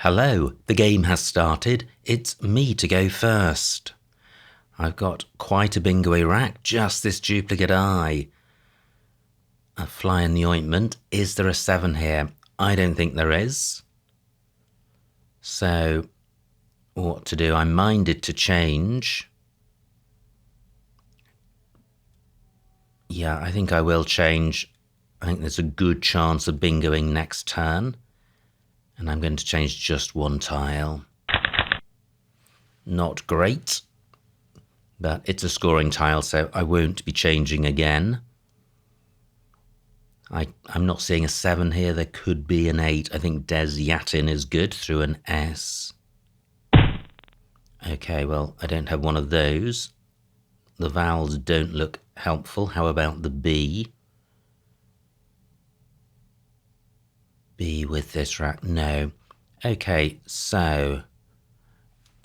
Hello, the game has started. It's me to go first. I've got quite a bingo rack, just this duplicate eye. A fly in the ointment. Is there a 7 here? I don't think there is. So, what to do? I'm minded to change. Yeah, I think I will change. I think there's a good chance of bingoing next turn. And I'm going to change just one tile. Not great, but it's a scoring tile, so I won't be changing again. I'm not seeing a 7 here. There could be an 8. I think Des Yatin is good through an S. Okay, well, I don't have one of those. The vowels don't look helpful. How about the B? B with this rack? No. Okay, so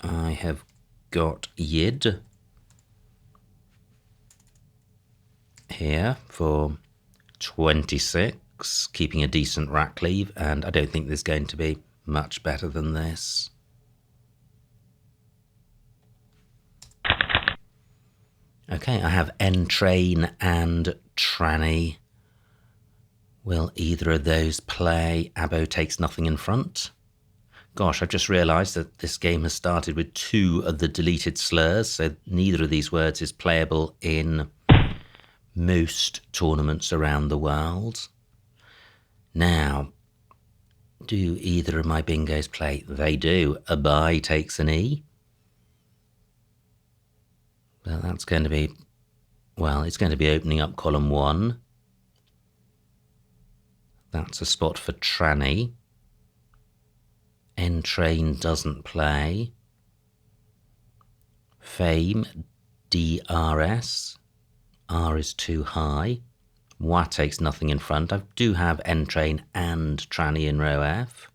I have got Yid here for 26, keeping a decent rack leave, and I don't think there's going to be much better than this. Okay, I have Entrain and Tranny. Will either of those play? Abo takes nothing in front. Gosh, I've just realised that this game has started with 2 of the deleted slurs, so neither of these words is playable in most tournaments around the world. Now, do either of my bingos play? They do. Abai takes an E. Well, that's going to be, well, it's going to be opening up column 1. That's a spot for Tranny. Entrain doesn't play. Fame, DRS. R is too high. Wa takes nothing in front. I do have Entrain and Tranny in row F.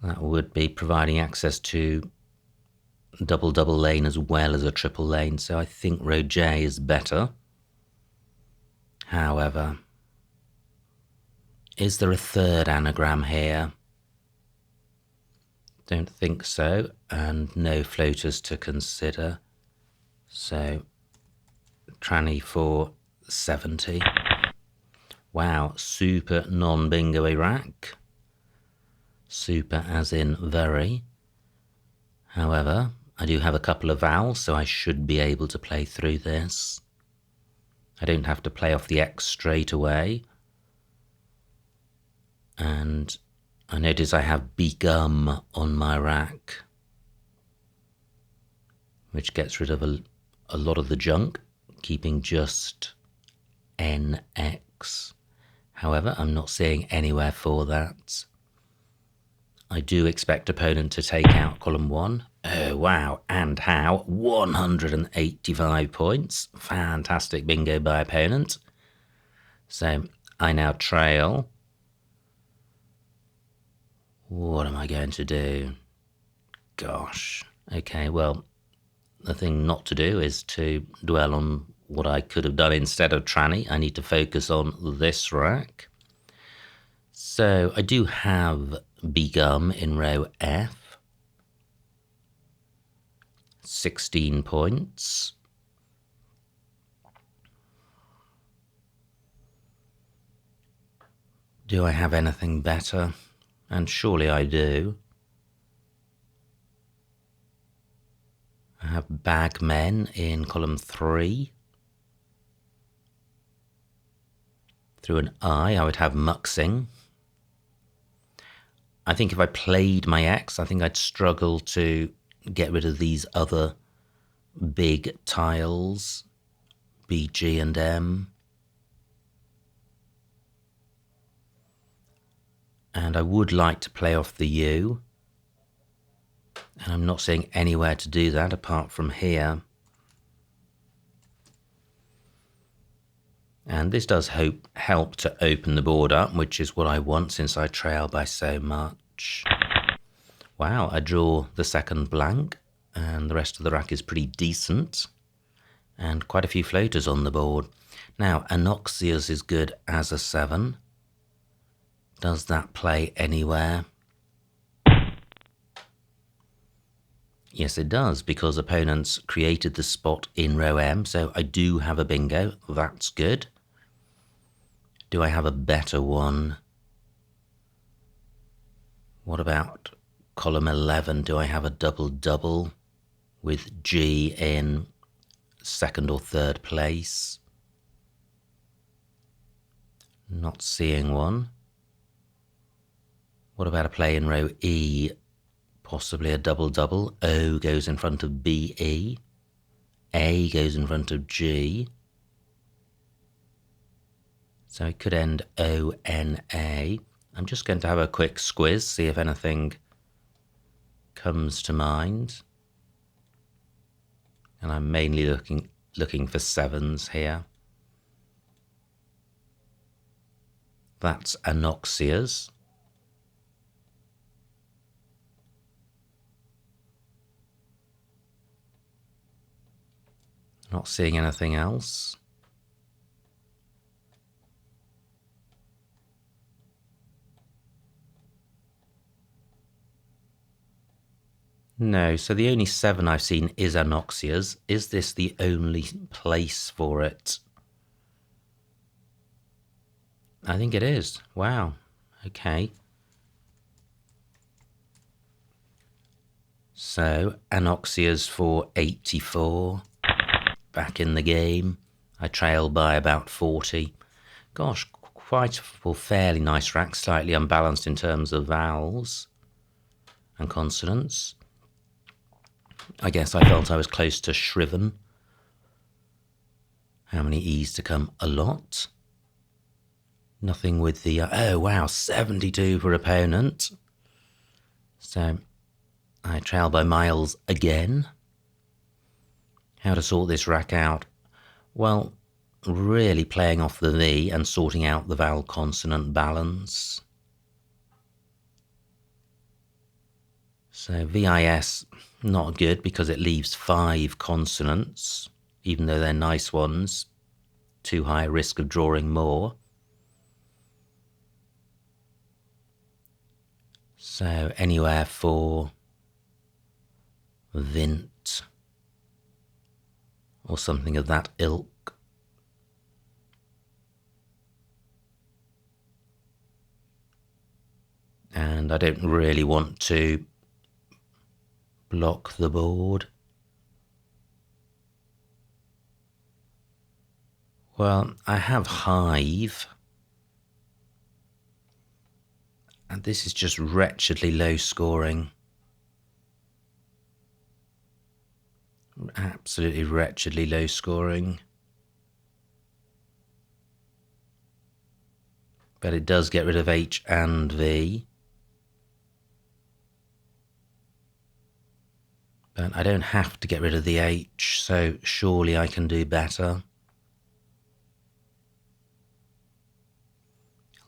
That would be providing access to double lane as well as a triple lane, so I think row J is better. However, is there a 3rd anagram here? Don't think so, and no floaters to consider. So, Tranny for 70. Wow, super non-bingo rack. Super as in very. However, I do have a couple of vowels, so I should be able to play through this. I don't have to play off the X straight away. And I notice I have Begum on my rack, which gets rid of a lot of the junk, keeping just NX. However, I'm not seeing anywhere for that. I do expect opponent to take out column 1. Oh, wow. And how? 185 points. Fantastic bingo by opponent. So I now trail. What am I going to do? Gosh. Okay, well, the thing not to do is to dwell on what I could have done instead of Tranny. I need to focus on this rack. So I do have Begum in row F. 16 points. Do I have anything better? And surely I do. I have Bagmen in column 3. Through an I would have Muxing. I think if I played my X, I think I'd struggle to get rid of these other big tiles, B, G, and M. And I would like to play off the U. And I'm not seeing anywhere to do that apart from here. And this does help to open the board up, which is what I want since I trail by so much. Wow, I draw the second blank, and the rest of the rack is pretty decent. And quite a few floaters on the board. Now, Anoxius is good as a 7. Does that play anywhere? Yes, it does, because opponents created the spot in row M, so I do have a bingo. That's good. Do I have a better one? What about column 11? Do I have a double-double with G in second or third place? Not seeing one. What about a play in row E? Possibly a double-double. O goes in front of B, E. A goes in front of G. So it could end O, N, A. I'm just going to have a quick squiz, see if anything comes to mind. And I'm mainly looking for sevens here. That's anoxias. Not seeing anything else. No, so the only 7 I've seen is anoxias. Is this the only place for it? I think it is. Wow. Okay. So, anoxias for 84. Back in the game. I trail by about 40. Gosh, quite a fairly nice rack, slightly unbalanced in terms of vowels and consonants. I guess I felt I was close to shriven. How many E's to come? A lot. Nothing with the... oh, wow, 72 for opponent. So I trail by miles again. How to sort this rack out? Well, really playing off the V and sorting out the vowel consonant balance. So VIS, not good because it leaves 5 consonants, even though they're nice ones. Too high a risk of drawing more. So anywhere for vint or something of that ilk. And I don't really want to block the board. Well, I have hive. And this is just wretchedly low scoring. Absolutely wretchedly low scoring. But it does get rid of H and V. But I don't have to get rid of the H, so surely I can do better.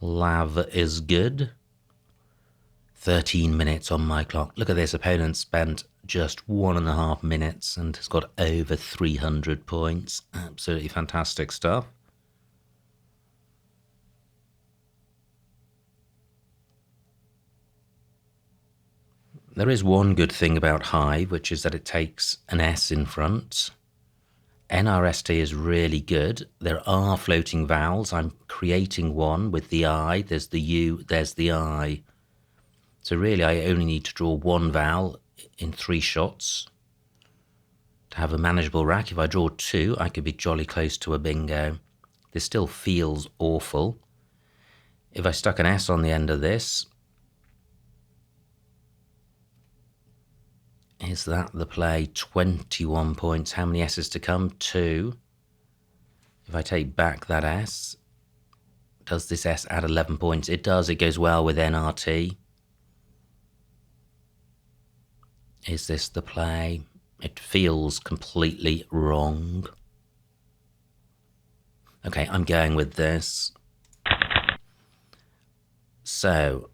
Lav is good. 13 minutes on my clock. Look at this, opponent spent just 1.5 minutes and has got over 300 points. Absolutely fantastic stuff. There is one good thing about Hive, which is that it takes an S in front. NRST is really good. There are floating vowels. I'm creating one with the I. There's the U, there's the I. So really I only need to draw one vowel in 3 shots to have a manageable rack. If I draw 2, I could be jolly close to a bingo. This still feels awful. If I stuck an S on the end of this, is that the play? 21 points. How many S's to come? 2. If I take back that S, does this S add 11 points? It does. It goes well with NRT. Is this the play? It feels completely wrong. Okay, I'm going with this. So,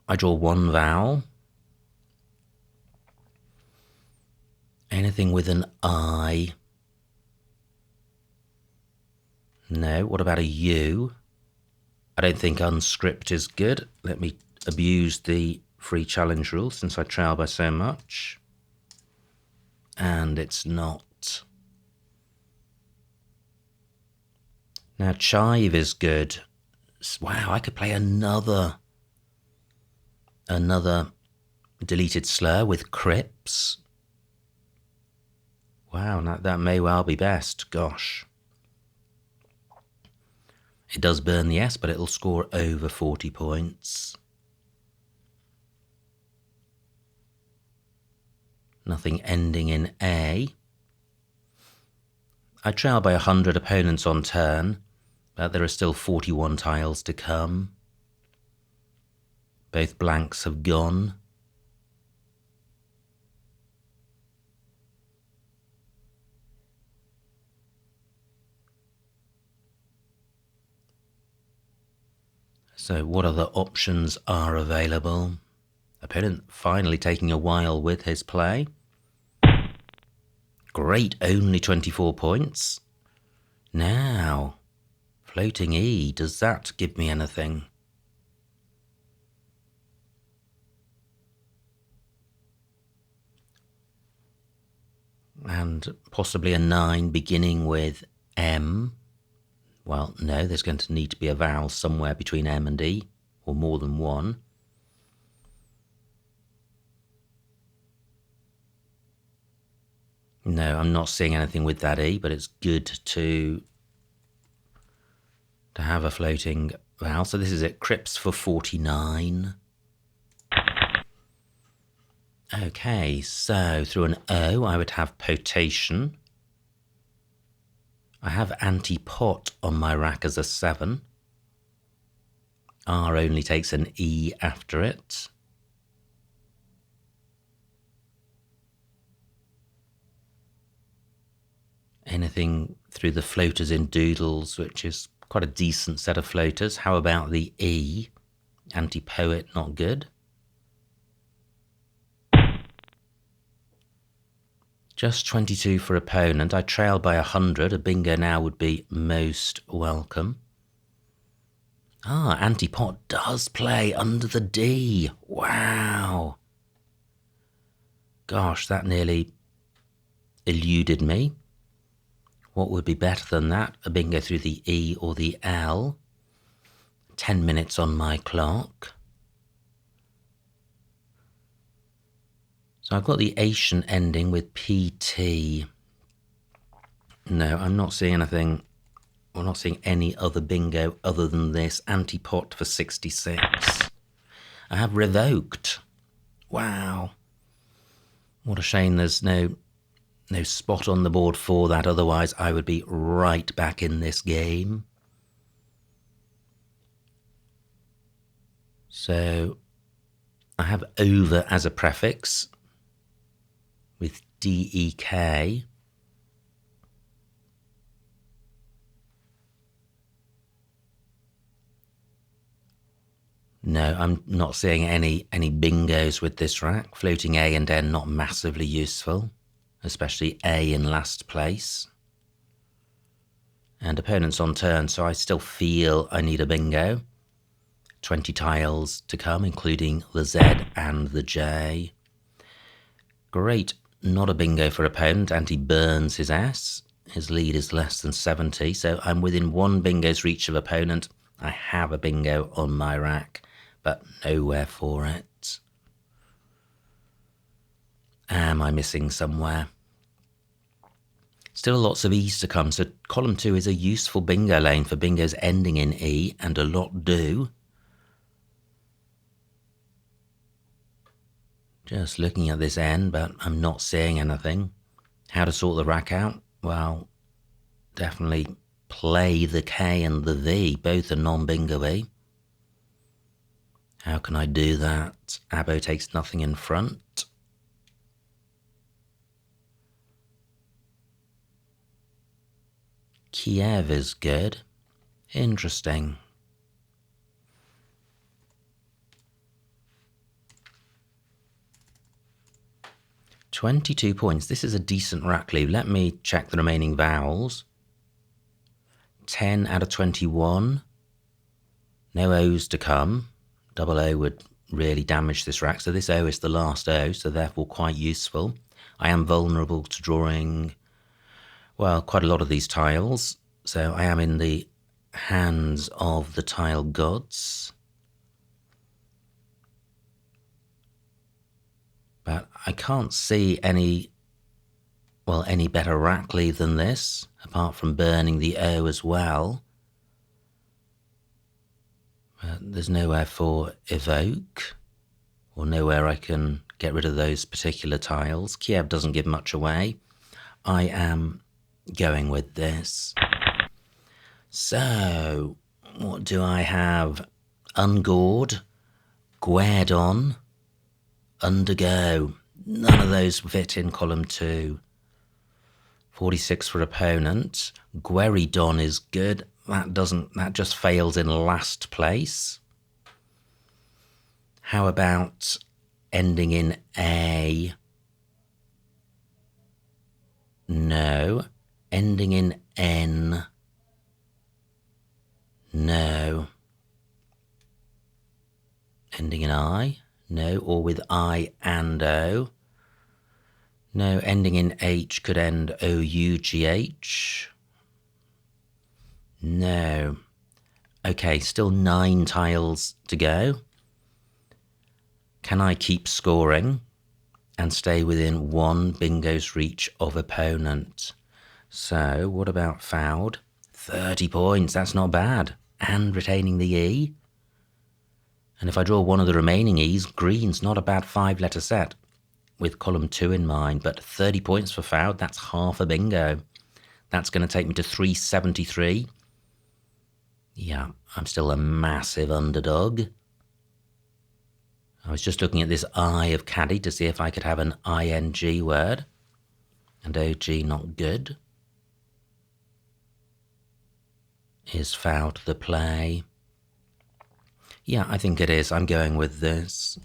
I draw one vowel. Anything with an I? No. What about a U? I don't think unscript is good. Let me abuse the free challenge rule since I trail by so much. And it's not. Now chive is good. Wow, I could play another deleted slur with crips. Wow, that may well be best. Gosh. It does burn the S, but it'll score over 40 points. Nothing ending in A. I trail by 100 opponents on turn, but there are still 41 tiles to come. Both blanks have gone. So what other options are available? Opponent finally taking a while with his play. Great, only 24 points. Now, floating E, does that give me anything? And possibly a 9 beginning with M. Well, no, there's going to need to be a vowel somewhere between M and E, or more than one. No, I'm not seeing anything with that E, but it's good to have a floating vowel. So this is it, crips for 49. Okay, so through an O, I would have potation. I have anti-pot on my rack as a 7. R only takes an E after it. Anything through the floaters in doodles, which is quite a decent set of floaters. How about the E? Anti-poet, not good. Just 22 for opponent. I trail by 100. A bingo now would be most welcome. Ah, anti-pot does play under the D. Wow. Gosh, that nearly eluded me. What would be better than that? A bingo through the E or the L. 10 minutes on my clock. So I've got the Asian ending with PT. No, I'm not seeing anything. I'm not seeing any other bingo other than this. Anti-pot for 66. I have revoked. Wow. What a shame there's no spot on the board for that. Otherwise, I would be right back in this game. So I have over as a prefix with DEK. No, I'm not seeing any bingos with this rack. Floating A and N not massively useful, especially A in last place. And opponents on turn, so I still feel I need a bingo. 20 tiles to come, including the Z and the J. Great, not a bingo for opponent, and he burns his S. His lead is less than 70, so I'm within one bingo's reach of opponent. I have a bingo on my rack, but nowhere for it. Am I missing somewhere? Still lots of E's to come, so column 2 is a useful bingo lane for bingos ending in E, and a lot do. Just looking at this N, but I'm not seeing anything. How to sort the rack out? Well, definitely play the K and the V, both are non-bingo-y. How can I do that? Abo takes nothing in front. Kiev is good. Interesting. $22 points. This is a decent rack lead. Let me check the remaining vowels. 10 out of 21. No O's to come. Double O would really damage this rack. So this O is the last O, so therefore quite useful. I am vulnerable to drawing, well, quite a lot of these tiles. So I am in the hands of the tile gods. But I can't see any better rack leave than this, apart from burning the O as well. But there's nowhere for evoke, or nowhere I can get rid of those particular tiles. Kiev doesn't give much away. I am going with this. So, what do I have? Ungored, Guerdon, Undergo. None of those fit in column 2. 46 for opponent. Gueridon is good. That just fails in last place. How about ending in A? No. Ending in N? No. Ending in I? No. Or with I and O? No. Ending in H could end O-U-G-H? No. Okay, still 9 tiles to go. Can I keep scoring and stay within 1 bingo's reach of opponent? So, what about fouled? 30 points, that's not bad. And retaining the E. And if I draw one of the remaining E's, green's not a bad 5-letter set, with column 2 in mind. But 30 points for fouled, that's half a bingo. That's going to take me to 373. Yeah, I'm still a massive underdog. I was just looking at this I of caddy to see if I could have an ing word. And OG not good. Is foul to the play? Yeah, I think it is. I'm going with this.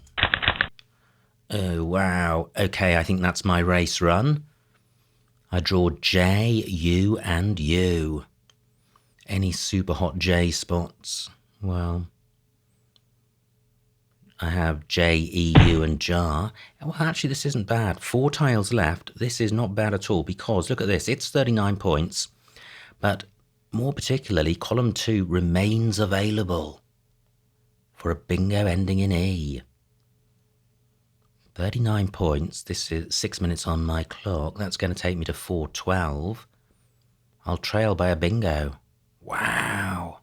Oh, wow. Okay, I think that's my race run. I draw J, U, and U. Any super hot J spots? Well, I have J, E, U, and jar. Well, actually, this isn't bad. 4 tiles left. This is not bad at all because, look at this, it's 39 points. But more particularly, column 2 remains available for a bingo ending in E. 39 points. This is 6 minutes on my clock. That's going to take me to 412. I'll trail by a bingo. Wow.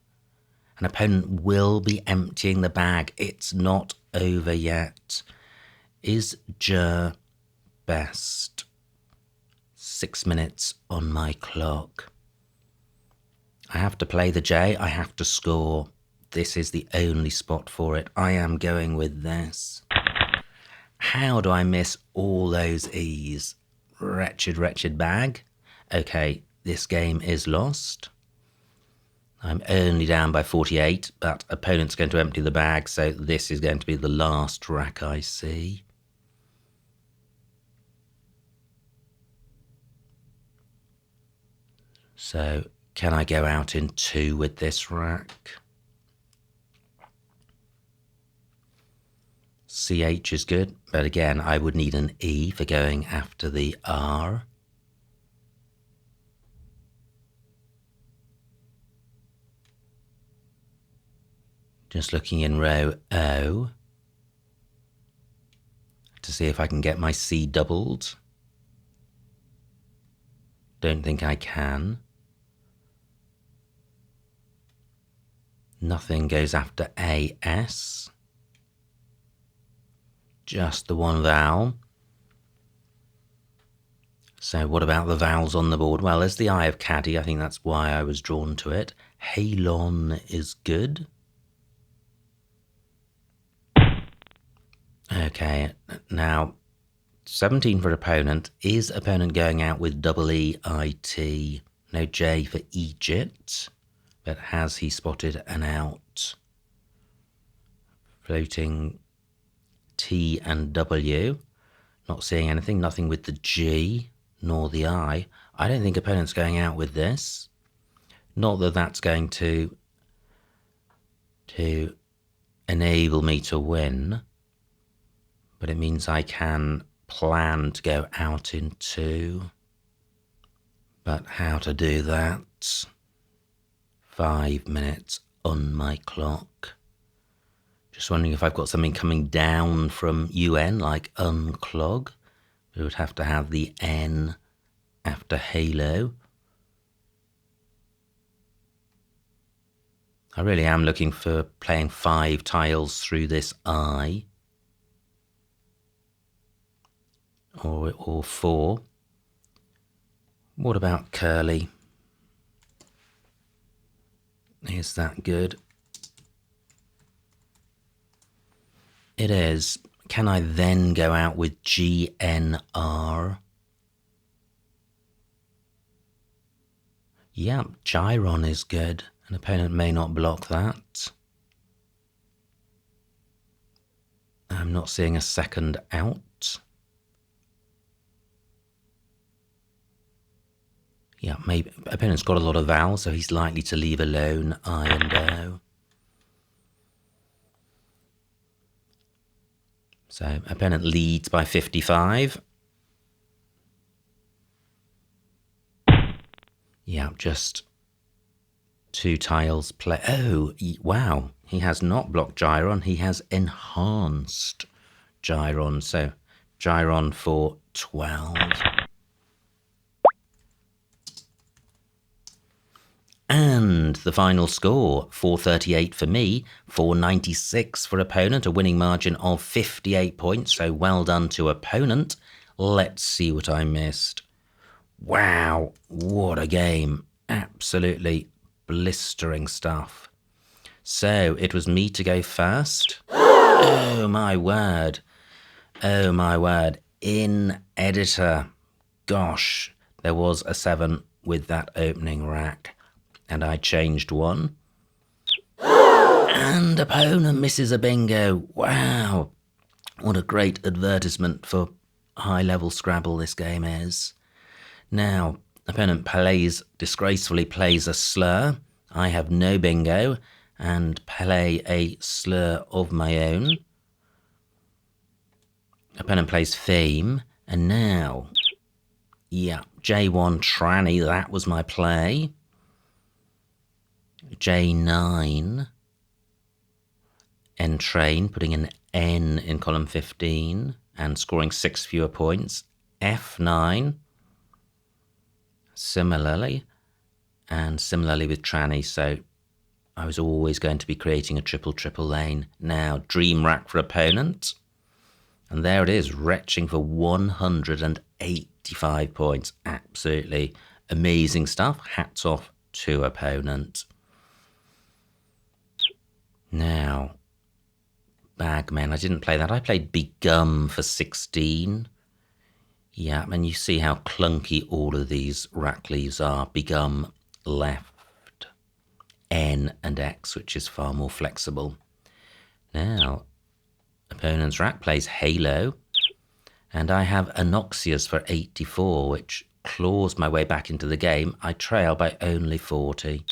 An opponent will be emptying the bag. It's not over yet. Is J best? 6 minutes on my clock. I have to play the J. I have to score. This is the only spot for it. I am going with this. How do I miss all those E's? Wretched, wretched bag. Okay, this game is lost. I'm only down by 48, but opponent's going to empty the bag, so this is going to be the last rack I see. So, can I go out in 2 with this rack? CH is good, but again, I would need an E for going after the R. Just looking in row O to see if I can get my C doubled. Don't think I can. Nothing goes after AS. Just the one vowel. So what about the vowels on the board? Well, there's the I of caddy. I think that's why I was drawn to it. Halon is good. Okay, now 17 for opponent. Is opponent going out with double E-I-T? No J for Egypt, but has he spotted an out? Floating T and W. Not seeing anything. Nothing with the G nor the I. I don't think opponent's going out with this. Not that that's going to to enable me to win, but it means I can plan to go out in 2. But how to do that? 5 minutes on my clock. Just wondering if I've got something coming down from UN, like unclog. We would have to have the N after halo. I really am looking for playing 5 tiles through this I. Or 4. What about curly? Is that good? It is. Can I then go out with GNR? Yep, Gyron is good. An opponent may not block that. I'm not seeing a second out. Yeah, maybe opponent's got a lot of vowels, so he's likely to leave alone I and O. So opponent leads by 55. Yeah, just 2 tiles play. Oh, wow. He has not blocked Gyron. He has enhanced Gyron. So Gyron for 12. And the final score, 438 for me, 496 for opponent, a winning margin of 58 points, so well done to opponent. Let's see what I missed. Wow, what a game. Absolutely blistering stuff. So it was me to go first. Oh my word. Oh my word. In editor. Gosh, there was a 7 with that opening rack. And I changed 1. And opponent misses a bingo. Wow. What a great advertisement for high-level Scrabble this game is. Now, opponent disgracefully plays a slur. I have no bingo and play a slur of my own. Opponent plays fame. And now, yeah, J1 tranny, that was my play. J9, entrain, putting an N in column 15 and scoring 6 fewer points. F9, similarly, and similarly with tranny, so I was always going to be creating a triple lane. Now, dream rack for opponent, and there it is, retching for 185 points. Absolutely amazing stuff. Hats off to opponent. Now, Bagman, I didn't play that. I played Begum for 16. Yeah, and you see how clunky all of these rack leaves are. Begum left, N and X, which is far more flexible. Now, opponent's rack plays Halo, and I have Anoxius for 84, which claws my way back into the game. I trail by only 40.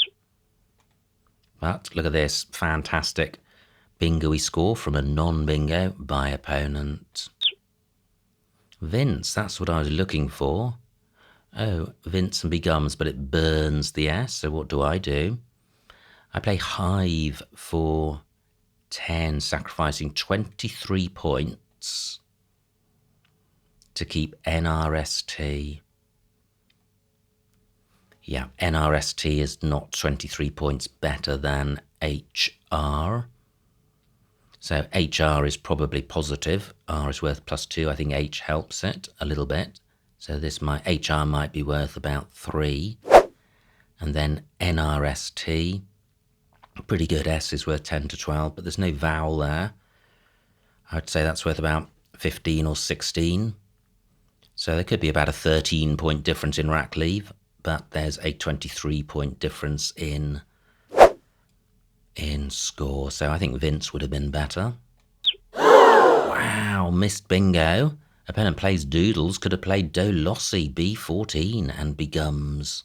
But look at this, fantastic bingo-y score from a non-bingo by opponent. Vince, that's what I was looking for. Oh, Vince and Begums, but it burns the S, so what do? I play Hive for 10, sacrificing 23 points to keep NRST. Yeah, NRST is not 23 points better than HR. So HR is probably positive. R is worth +2. I think H helps it a little bit. So HR might be worth about 3. And then NRST, pretty good. S is worth 10 to 12, but there's no vowel there. I'd say that's worth about 15 or 16. So there could be about a 13-point difference in rack leave, but there's a 23-point difference in score. So I think Vince would have been better. Wow, missed bingo. Opponent plays Doodles, could have played Dolossi, B14, and Begums.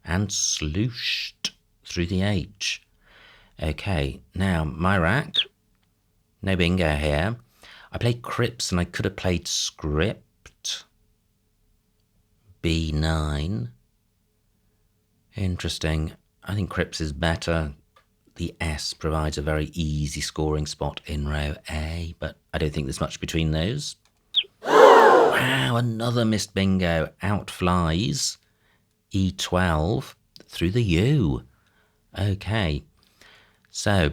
And slooshed through the H. Okay, now my rack. No bingo here. I played Crips and I could have played Script. B9. Interesting. I think Crips is better. The S provides a very easy scoring spot in row A, but I don't think there's much between those. Wow, another missed bingo. Out flies E12 through the U. Okay, so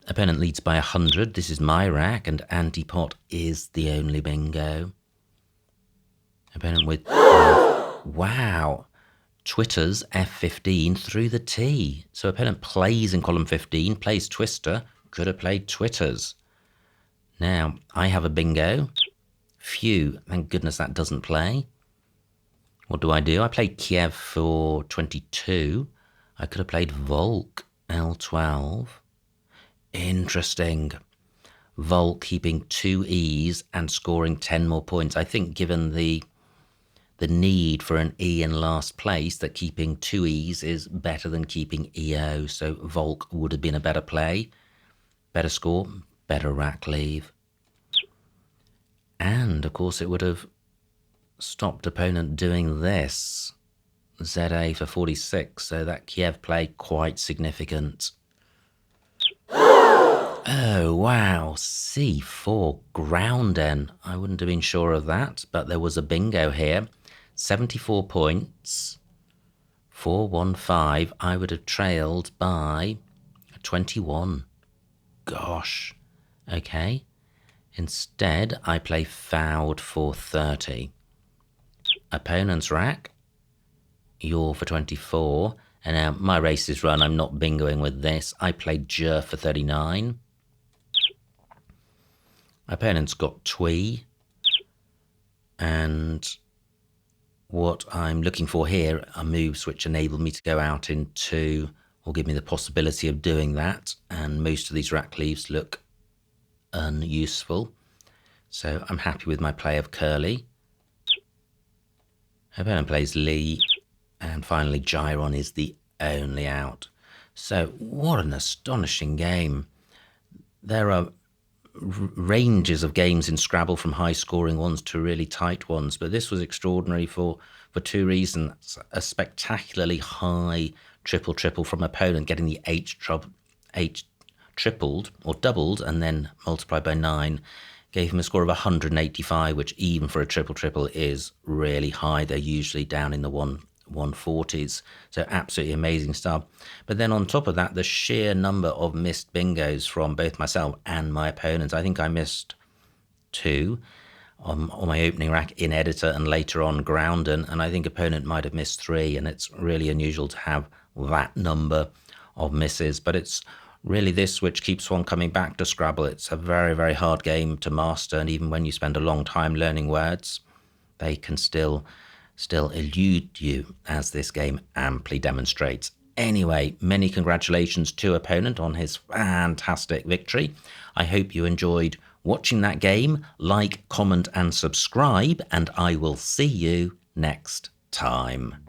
opponent leads by 100. This is my rack, and anti-pot is the only bingo. Opponent with... wow. Twitters F15 through the T. So opponent plays in column 15, plays Twister, could have played Twitters. Now, I have a bingo. Phew, thank goodness that doesn't play. What do? I played Kiev for 22. I could have played Volk L12. Interesting. Volk keeping 2 E's and scoring 10 more points. I think given the need for an E in last place, that keeping 2 E's is better than keeping EO. So Volk would have been a better play, better score, better rack leave. And of course it would have stopped opponent doing this. ZA for 46, so that Kiev play quite significant. Oh, wow, C4 grounding. I wouldn't have been sure of that, but there was a bingo here. 74 points, 415. I would have trailed by 21. Gosh. Okay. Instead, I play fouled for 30. Opponent's rack, you're for 24. And now my race is run. I'm not bingoing with this. I played Jer for 39. Opponent's got Twee. And what I'm looking for here are moves which enable me to go out into, or give me the possibility of doing that. And most of these rack leaves look unuseful. So I'm happy with my play of Curly. Opponent plays Lee. And finally, Gyron is the only out. So what an astonishing game. There are ranges of games in Scrabble, from high-scoring ones to really tight ones, but this was extraordinary for 2 reasons. A spectacularly high triple from opponent, getting the H tripled or doubled and then multiplied by 9, gave him a score of 185, which even for a triple is really high. They're usually down in the 140s, so absolutely amazing stuff. But then on top of that, the sheer number of missed bingos from both myself and my opponents. I think I missed 2 on my opening rack in editor and later on Grounden, and I think opponent might have missed 3, and it's really unusual to have that number of misses. But it's really this which keeps one coming back to Scrabble. It's a very, very hard game to master, and even when you spend a long time learning words, they can still elude you, as this game amply demonstrates. Anyway, many congratulations to opponent on his fantastic victory. I hope you enjoyed watching that game. Like, comment and subscribe, and I will see you next time.